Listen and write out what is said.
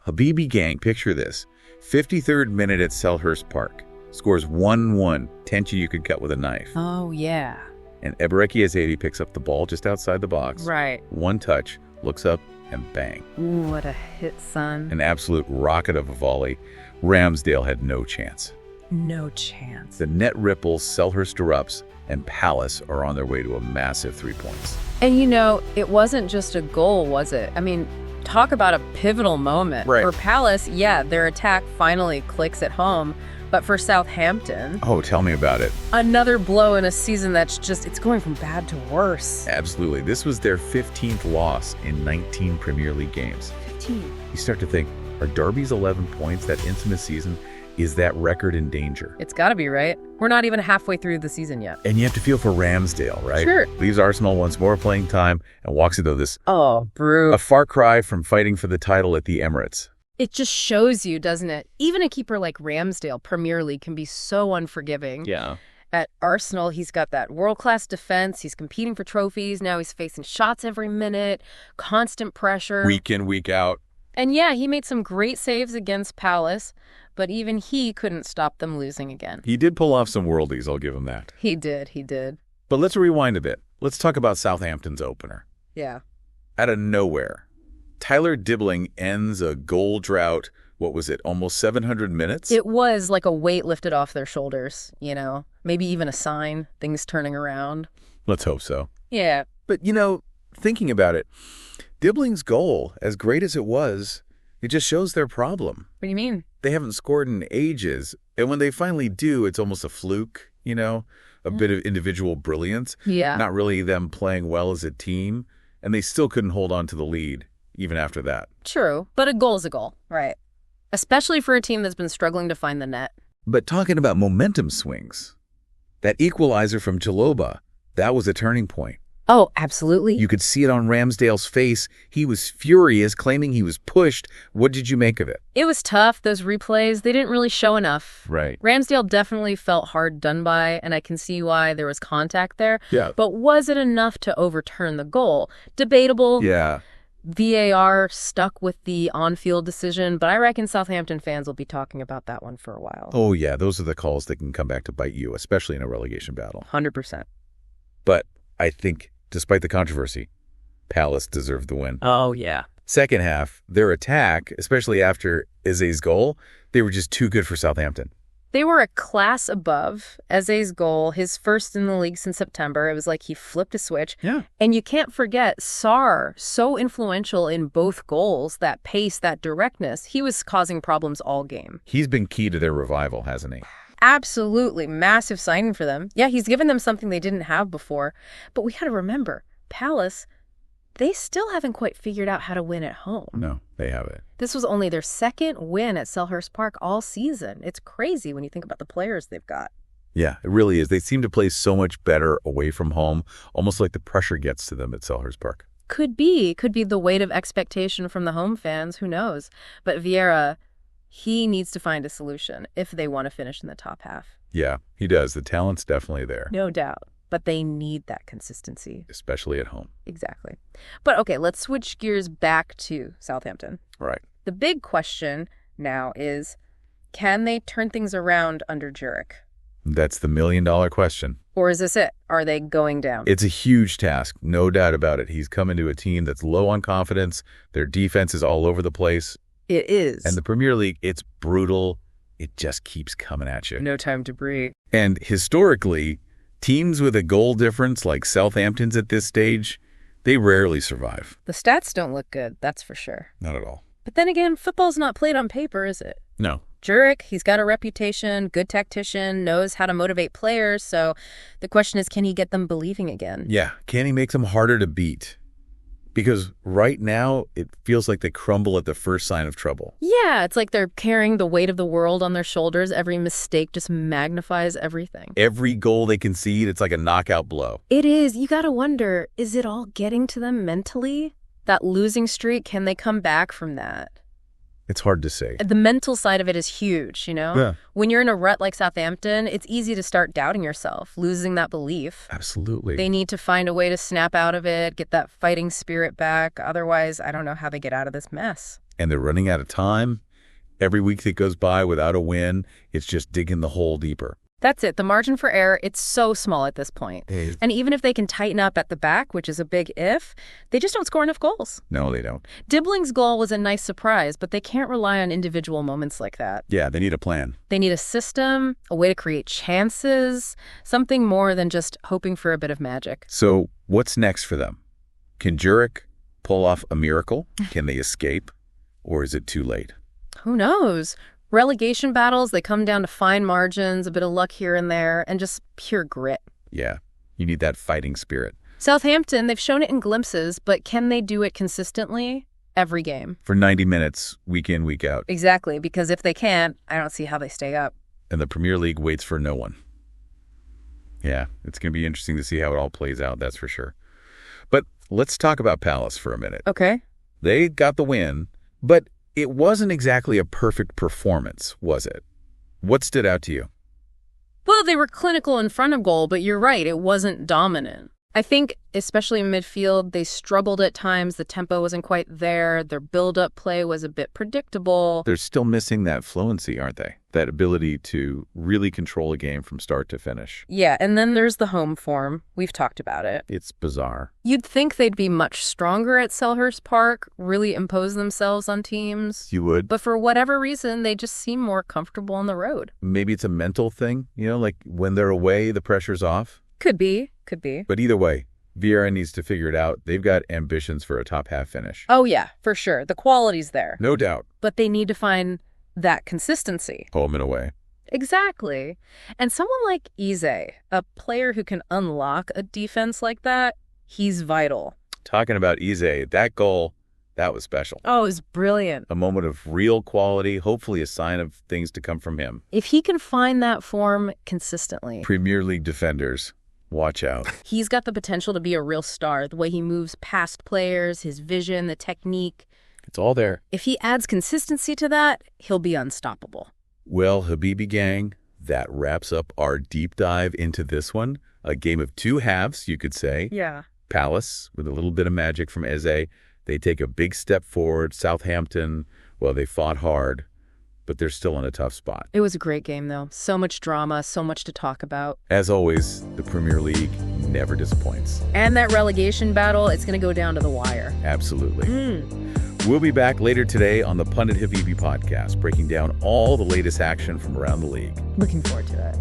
Habibi gang, picture this. 53rd minute at Selhurst Park. Scores 1-1. Tension you could cut with a knife. Oh, yeah. And Eberechi Eze picks up the ball just outside the box. Right. One touch, looks up, and bang. Ooh, what a hit, son. An absolute rocket of a volley. Ramsdale had no chance. No chance. The net ripples, Selhurst erupts, and Palace are on their way to a massive 3 points. And you know, it wasn't just a goal, was it? I mean, talk about a pivotal moment. Right. For Palace, yeah, their attack finally clicks at home. But for Southampton... Oh, tell me about it. Another blow in a season that's just, it's going from bad to worse. Absolutely. This was their 15th loss in 19 Premier League games. 15. You start to think, are Derby's 11 points, that infamous season, is that record in danger? It's got to be, right? We're not even halfway through the season yet. And you have to feel for Ramsdale, right? Sure. Leaves Arsenal once more playing time and walks into this... Oh, brutal. A far cry from fighting for the title at the Emirates. It just shows you, doesn't it? Even a keeper like Ramsdale, Premier League, can be so unforgiving. Yeah. At Arsenal, he's got that world-class defense. He's competing for trophies. Now he's facing shots every minute, constant pressure. Week in, week out. And yeah, he made some great saves against Palace, but even he couldn't stop them losing again. He did pull off some worldies, I'll give him that. He did. But let's rewind a bit. Let's talk about Southampton's opener. Yeah. Out of nowhere, Tyler Dibling ends a goal drought, what was it, almost 700 minutes? It was like a weight lifted off their shoulders, you know? Maybe even a sign, things turning around. Let's hope so. Yeah. But, you know, thinking about it, Dibling's goal, as great as it was, it just shows their problem. What do you mean? They haven't scored in ages, and when they finally do, it's almost a fluke, you know? A bit of individual brilliance. Yeah. Not really them playing well as a team, and they still couldn't hold on to the lead. Even after that. True, but a goal is a goal, right? Especially for a team that's been struggling to find the net. But talking about momentum swings, that equaliser from Chaloba, that was a turning point. Oh, absolutely. You could see it on Ramsdale's face. He was furious, claiming he was pushed. What did you make of it? It was tough. Those replays, they didn't really show enough. Right. Ramsdale definitely felt hard done by, and I can see why there was contact there. Yeah. But was it enough to overturn the goal? Debatable. Yeah. VAR stuck with the on-field decision, but I reckon Southampton fans will be talking about that one for a while. Oh, yeah. Those are the calls that can come back to bite you, especially in a relegation battle. 100%. But I think, despite the controversy, Palace deserved the win. Oh, yeah. Second half, their attack, especially after Eze's goal, they were just too good for Southampton. They were a class above. Eze's goal, his first in the league since September. It was like he flipped a switch. Yeah. And you can't forget Sarr, so influential in both goals, that pace, that directness. He was causing problems all game. He's been key to their revival, hasn't he? Absolutely. Massive signing for them. Yeah, he's given them something they didn't have before. But we got to remember, Palace, they still haven't quite figured out how to win at home. No, they haven't. This was only their second win at Selhurst Park all season. It's crazy when you think about the players they've got. Yeah, it really is. They seem to play so much better away from home, almost like the pressure gets to them at Selhurst Park. Could be the weight of expectation from the home fans. Who knows? But Vieira, he needs to find a solution if they want to finish in the top half. Yeah, he does. The talent's definitely there. No doubt. But they need that consistency. Especially at home. Exactly. But okay, let's switch gears back to Southampton. Right. The big question now is, can they turn things around under Jurek? That's the million-dollar question. Or is this it? Are they going down? It's a huge task, no doubt about it. He's come into a team that's low on confidence. Their defense is all over the place. It is. And the Premier League, it's brutal. It just keeps coming at you. No time to breathe. And historically, teams with a goal difference like Southampton's at this stage, they rarely survive. The stats don't look good, that's for sure. Not at all. But then again, football's not played on paper, is it? No. Jurek, he's got a reputation, good tactician, knows how to motivate players. So the question is, can he get them believing again? Yeah. Can he make them harder to beat? Because right now, it feels like they crumble at the first sign of trouble. Yeah, it's like they're carrying the weight of the world on their shoulders. Every mistake just magnifies everything. Every goal they concede, it's like a knockout blow. It is. You got to wonder, is it all getting to them mentally? That losing streak, can they come back from that? It's hard to say. The mental side of it is huge, you know? Yeah. When you're in a rut like Southampton, it's easy to start doubting yourself, losing that belief. Absolutely. They need to find a way to snap out of it, get that fighting spirit back. Otherwise, I don't know how they get out of this mess. And they're running out of time. Every week that goes by without a win, it's just digging the hole deeper. That's it. The margin for error, it's so small at this point. And even if they can tighten up at the back, which is a big if, they just don't score enough goals. No, they don't. Dibling's goal was a nice surprise, but they can't rely on individual moments like that. Yeah, they need a plan. They need a system, a way to create chances, something more than just hoping for a bit of magic. So what's next for them? Can Jurek pull off a miracle? Can they escape? Or is it too late? Who knows? Relegation battles, they come down to fine margins, a bit of luck here and there, and just pure grit. Yeah, you need that fighting spirit. Southampton, they've shown it in glimpses, but can they do it consistently every game? For 90 minutes, week in, week out. Exactly, because if they can't, I don't see how they stay up. And the Premier League waits for no one. Yeah, it's going to be interesting to see how it all plays out, that's for sure. But let's talk about Palace for a minute. Okay. They got the win, but it wasn't exactly a perfect performance, was it? What stood out to you? Well, they were clinical in front of goal, but you're right, it wasn't dominant. I think, especially in midfield, they struggled at times. The tempo wasn't quite there. Their build-up play was a bit predictable. They're still missing that fluency, aren't they? That ability to really control a game from start to finish. Yeah, and then there's the home form. We've talked about it. It's bizarre. You'd think they'd be much stronger at Selhurst Park, really impose themselves on teams. You would? But for whatever reason, they just seem more comfortable on the road. Maybe it's a mental thing, like when they're away, the pressure's off. Could be. But either way, Vieira needs to figure it out. They've got ambitions for a top half finish. Oh, yeah, for sure. The quality's there. No doubt. But they need to find that consistency. Home and away. Exactly. And someone like Eze, a player who can unlock a defense like that, he's vital. Talking about Eze, that goal, that was special. Oh, it was brilliant. A moment of real quality, hopefully a sign of things to come from him. If he can find that form consistently. Premier League defenders, watch out. He's got the potential to be a real star, the way he moves past players, his vision, the technique. It's all there. If he adds consistency to that, he'll be unstoppable. Well, Habibi gang, that wraps up our deep dive into this one. A game of two halves, you could say. Yeah. Palace, with a little bit of magic from Eze. They take a big step forward. Southampton, well, they fought hard, but they're still in a tough spot. It was a great game, though. So much drama, so much to talk about. As always, the Premier League never disappoints. And that relegation battle, it's going to go down to the wire. Absolutely. We'll be back later today on the Pundit Habibi podcast, breaking down all the latest action from around the league. Looking forward to it.